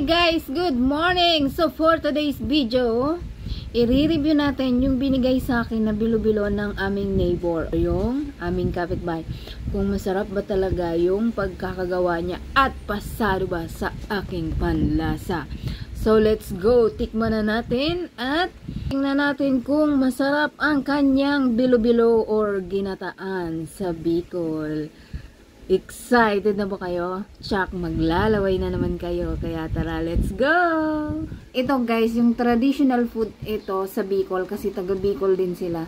guys, good morning! So for today's video, i-review natin yung binigay sa akin na bilo-bilo ng aming neighbor, yung aming kapitbahay. Kung masarap ba talaga yung pagkakagawa niya at pasado ba sa aking panlasa. So let's go, tikman na natin at tingnan natin kung masarap ang kanyang bilo-bilo or ginataan sa Bicol. Excited na ba kayo? Tsak, maglalaway na naman kayo. Kaya tara, let's go! Ito guys, yung traditional food ito sa Bicol kasi taga Bicol din sila.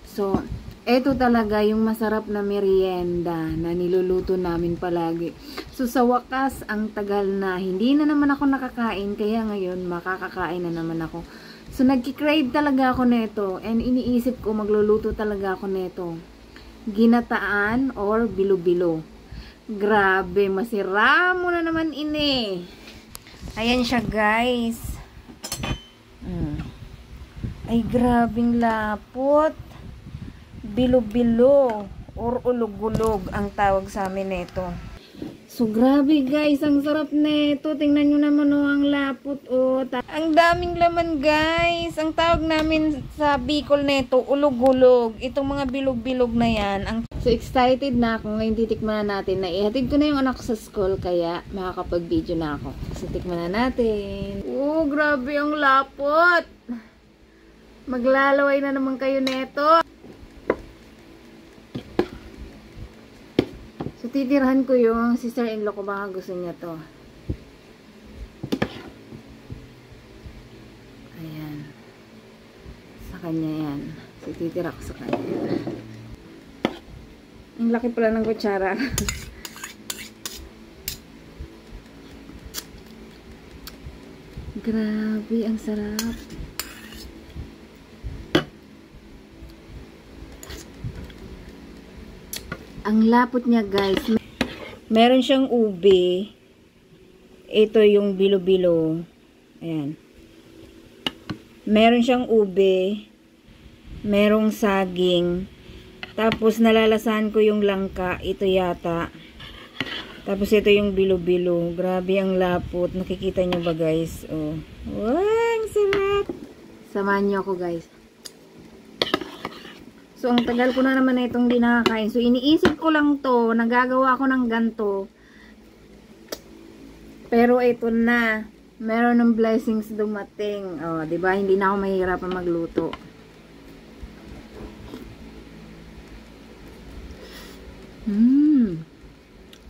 So, ito talaga yung masarap na merienda na niluluto namin palagi. So, sa wakas, ang tagal na hindi na naman ako nakakain. Kaya ngayon, makakakain na naman ako. So, nagki-crave talaga ako nito. And iniisip ko, magluluto talaga ako nito. Ginataan or bilo-bilo. Grabe, masira mo na naman ini. Ayan siya guys. Ay grabing lapot. Bilo-bilo or ulog-ulog ang tawag sa amin nito. So grabe guys, ang sarap nito. Tingnan nyo naman ang lapot. Ang daming laman guys. Ang tawag namin sa Bicol nito, ulog-ulog. Itong mga bilog-bilog na yan. So excited na ako. Ngayon titikman na natin. Ihatid ko na yung anak ko sa school kaya makakapag-video na ako. So tikman na natin. Grabe ang lapot. Maglalaway na naman kayo nito. So, titirhan ko yung sister-in-law ko. Baka gusto niya to. Ayan. Sa kanya yan. So, titira ko sa kanya. Ang laki pala ng kutsara. Grabe, ang sarap. Ang lapot niya guys. Meron siyang ube. Ito yung bilo-bilo. Ayan. Meron siyang ube. Merong saging. Tapos nalalasahan ko yung langka. Ito yata. Tapos ito yung bilo-bilo. Grabe ang lapot. Nakikita nyo ba guys? Wow, ang sarap. Samahan nyo ako guys. So, ang tagal ko na naman na itong di nakakain. So, iniisip ko lang to. Nagagawa ko ng ganto. Pero ito na. Meron ng blessings dumating. Diba? Hindi na ako mahihirapan magluto.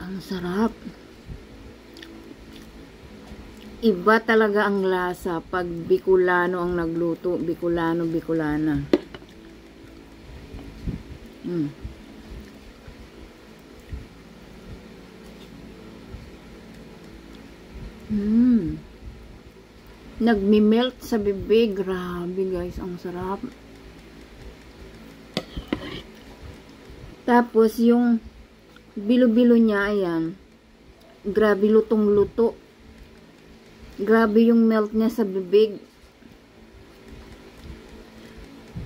Ang sarap. Iba talaga ang lasa pag Bicolano ang nagluto. Bicolano, Bicolana. Nagmi-melt sa bibig. Grabe guys, ang sarap. Tapos yung bilo-bilo niya, ayan. Grabe lutong-luto. Grabe yung melt niya sa bibig.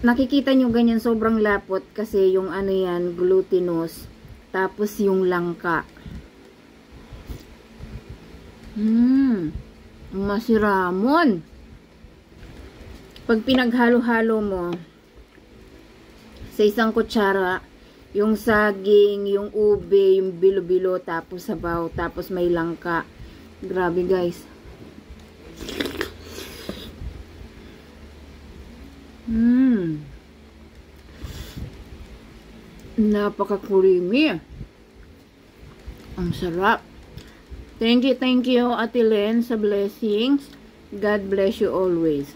Nakikita nyo ganyan, sobrang lapot kasi yung ano yan, glutinous. Tapos yung langka. Masiramon. Pag pinaghalo-halo mo sa isang kutsara, yung saging, yung ube, yung bilo-bilo, tapos sabaw, tapos may langka. Grabe guys. Napaka-creamy. Ang sarap. Thank you, Ate Len, sa blessings. God bless you always.